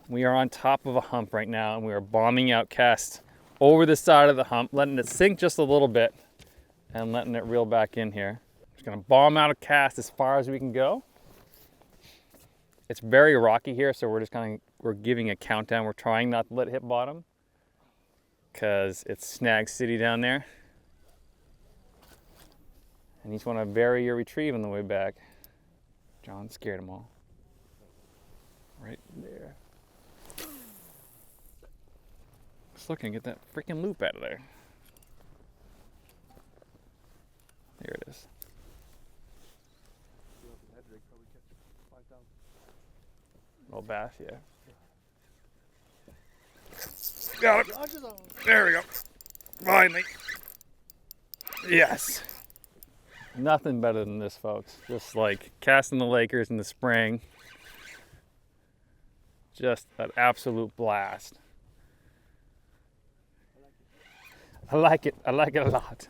We are on top of a hump right now, and we are bombing out casts over the side of the hump, letting it sink just a little bit and letting it reel back in here. Just gonna bomb out a cast as far as we can go. It's very rocky here, so we're giving a countdown. We're trying not to let it hit bottom because it's Snag City down there. And you just want to vary your retrieve on the way back. John scared them all. Right there. Just looking to get that freaking loop out of there. There it is. Little bass, yeah. Got it. There we go. Finally. Yes. Nothing better than this, folks. Just like casting the Lakers in the spring. Just an absolute blast. I like it. I like it a lot.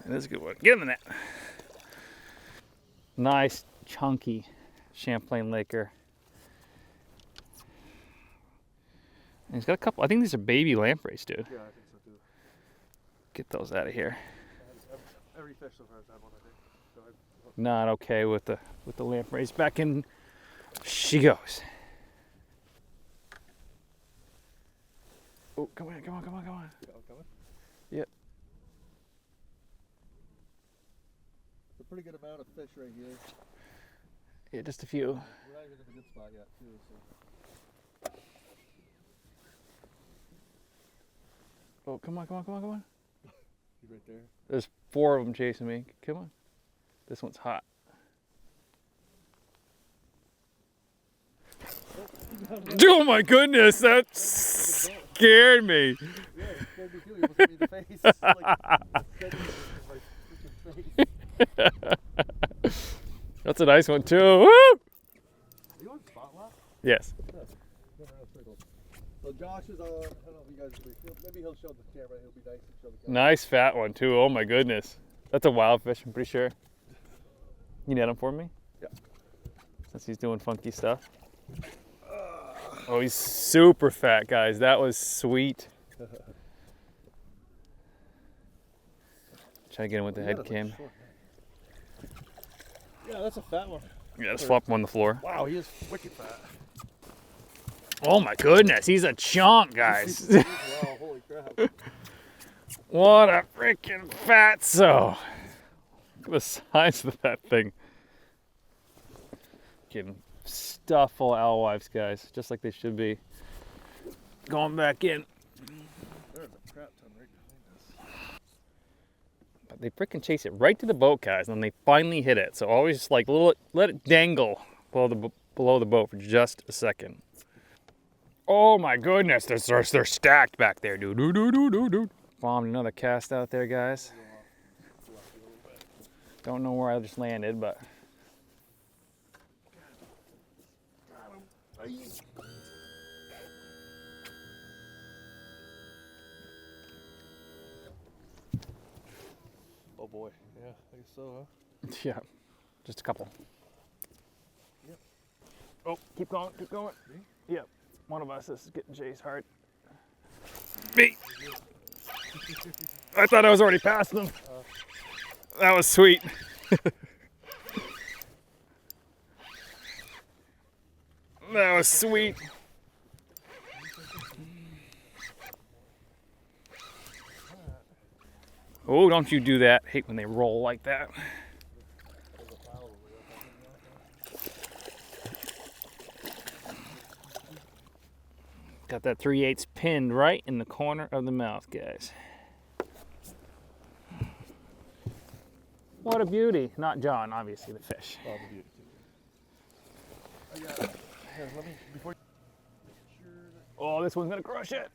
That's a good one. Give him that. Nice, chunky Champlain Laker. And he's got a couple. I think these are baby lampreys, dude. Yeah, I think so too. Get those out of here. Every fish so far has had one, I think. So Not okay with the lampreys. Back in she goes. Oh, come on, come on, come on, come on. coming? Yep. It's a pretty good amount of fish right here. Yeah, just a few. We're not even in a good spot yet, too. So. Oh, come on, come on, come on, come on. He's right there. There's 4 of them chasing me. Come on. This one's hot. Oh my goodness, that scared me. Yeah, it scared me too. You almost hit me in the face. That's a nice one too. Woo! Are you on spot lock? Yes. So Josh is on, I don't know if you guys maybe he'll show the camera. He'll be nice and show the camera. Nice fat one too. Oh my goodness. That's a wild fish, I'm pretty sure. You net him for me? Yeah. Since he's doing funky stuff. Oh, he's super fat, guys. That was sweet. Try to get him with the head cam. Yeah, that's a fat one. Yeah, let's flop him on the floor. Wow, he is wicked fat. Oh my goodness, he's a chunk, guys. Wow, holy crap. What a freaking fatso. Look at the size of that thing. Getting stuffed full of alewives, guys, just like they should be. Going back in. There's a crap ton right behind us. But they freaking chase it right to the boat, guys, and then they finally hit it. So always just like let it dangle below the boat for just a second. Oh my goodness, they're stacked back there, dude. Bombed another cast out there, guys. Don't know where I just landed, but. Oh boy, yeah, I guess so, huh? Yeah, just a couple. Yep. Oh, keep going, keep going. Me? Yep, one of us is getting chased hard. Me! I thought I was already past them. That was sweet. That was sweet. Oh, don't you do that. I hate when they roll like that. Got that 3/8 pinned right in the corner of the mouth, guys. What a beauty. Not John, obviously, the fish. Oh, the beauty. I got it. Here, let me, before Oh, this one's gonna crush it.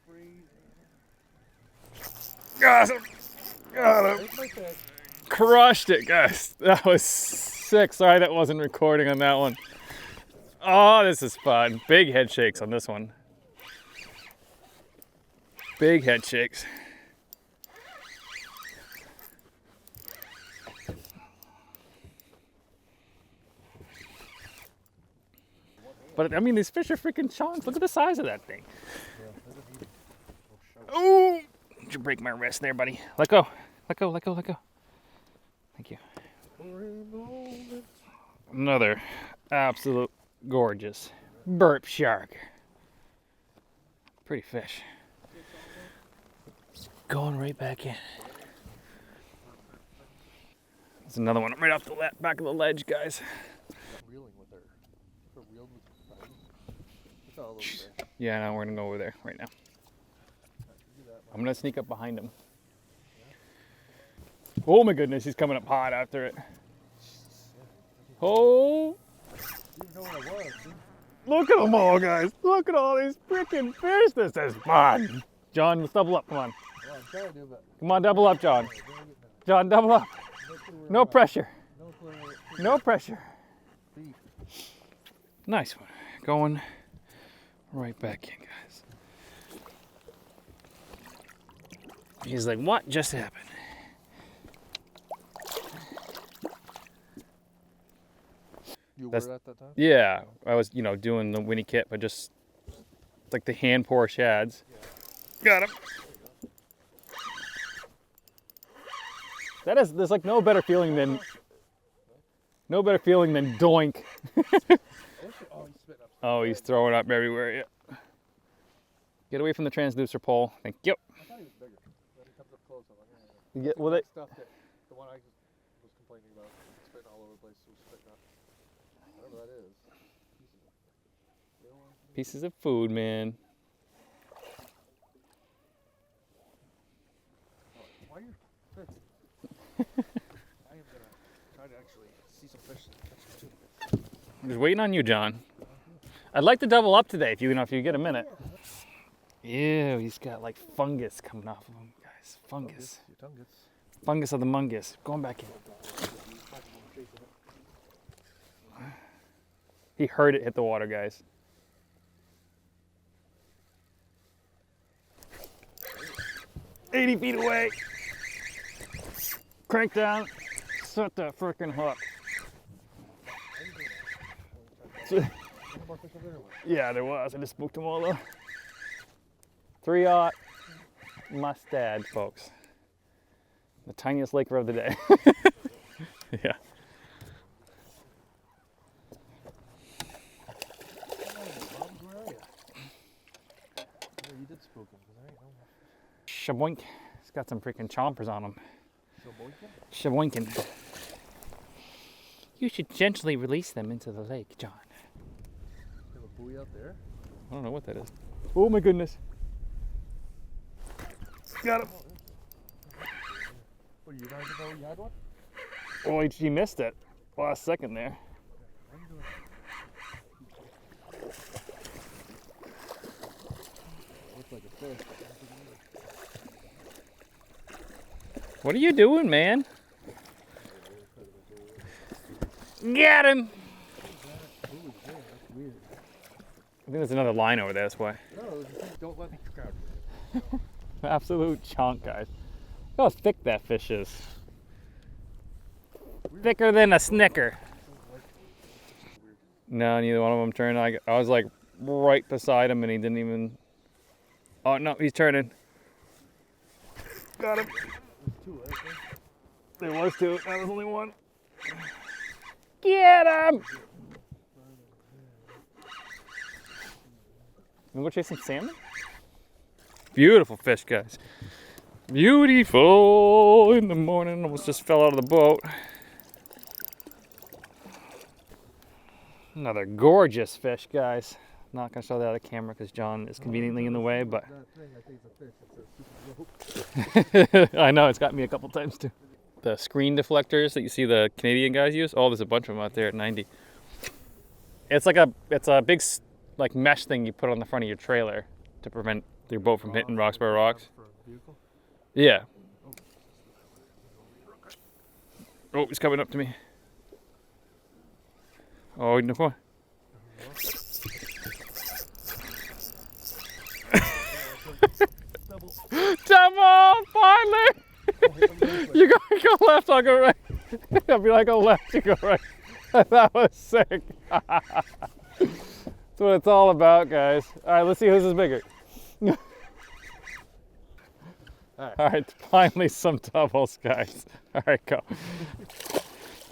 Got him. Got him. Crushed it, guys. That was sick. Sorry that wasn't recording on that one. Oh, this is fun. Big head shakes on this one. Big head shakes. But I mean, these fish are freaking chunks. Look at the size of that thing. Oh, did you break my wrist there, buddy? Let go. Let go, let go, let go. Thank you. Another absolute gorgeous burp shark. Pretty fish. Going right back in. There's another one right off the back of the ledge, guys. Reeling with her. Her reeled with her. It's all over there. Yeah, no, we're gonna go over there right now. I'm gonna sneak up behind him. Oh my goodness, he's coming up hot after it. Oh! You didn't know what I was, dude. Look at them all, guys. Look at all these freaking fish. This is fun. John, let's double up. Come on. Well, I'm trying to do, but Come on, double up, John. John, double up. No pressure. no clue. No pressure. Nice one. Going right back in, guys. He's like, what just happened? You That's- were at that time? Yeah, I was, doing the Winnie kit, but just like the hand pour shads. Got him. There's like no better feeling than doink. Oh, he's spitting up. Oh, he's throwing up everywhere. Yeah. Get away from the transducer pole. Thank you. I thought he was bigger. Then he comes up close. I'm like, You get, well, they, stuff that the one I just was complaining about, spitting all over the place, was spitting up. Whatever that is. pieces of food, man. Why are you fish? I am gonna try to actually see some fish too. I'm just waiting on you, John. I'd like to double up today if you get a minute. Ew, he's got like fungus coming off of him, guys. Fungus. Your tongue gets. Fungus of the mungus. Going back in. He heard it hit the water, guys. "80 feet away. Crank down. Set that frickin' hook." More fish over there or what? Yeah, there was. I just spooked them all though. 3/0 mustad, folks. The tiniest laker of the day. Yeah. Where are you? Yeah, you did spook him, 'cause I ain't know. Shaboink. He's got some freaking chompers on him. So boykin? Shaboinkin. You should gently release them into the lake, John. Have a buoy out there? I don't know what that is. Oh my goodness. Got him. What, you not even know you had one? Oh, he missed it. Last second there. What are you doing? Looks like a fish. What are you doing, man? Get him! Who was there? That's weird. I think there's another line over there, that's why. No, don't let me crowd. Absolute chunk, guys. Look how thick that fish is. Thicker than a Snicker. No, neither one of them turned. I was like right beside him and he didn't even... Oh, no, he's turning. Got him. Two, I think. There was two. That was only one. Get him! You go chase some salmon? Beautiful fish, guys. Beautiful in the morning. Almost just fell out of the boat. Another gorgeous fish, guys. Not gonna show that on the camera because John is conveniently in the way, but That thing, I think it's a fish. It's a super rope. I know it's got me a couple times too. The screen deflectors that you see the Canadian guys use. Oh, there's a bunch of them out there at 90. It's a big like mesh thing you put on the front of your trailer to prevent your boat from hitting rocks by rocks. For a vehicle? Yeah. Oh, he's coming up to me. Oh, no. Double! Finally! You go left, I'll go right. I'll be like, go left, you go right. That was sick. That's what it's all about, guys. All right, let's see whose is bigger. All right, finally some doubles, guys. All right, go.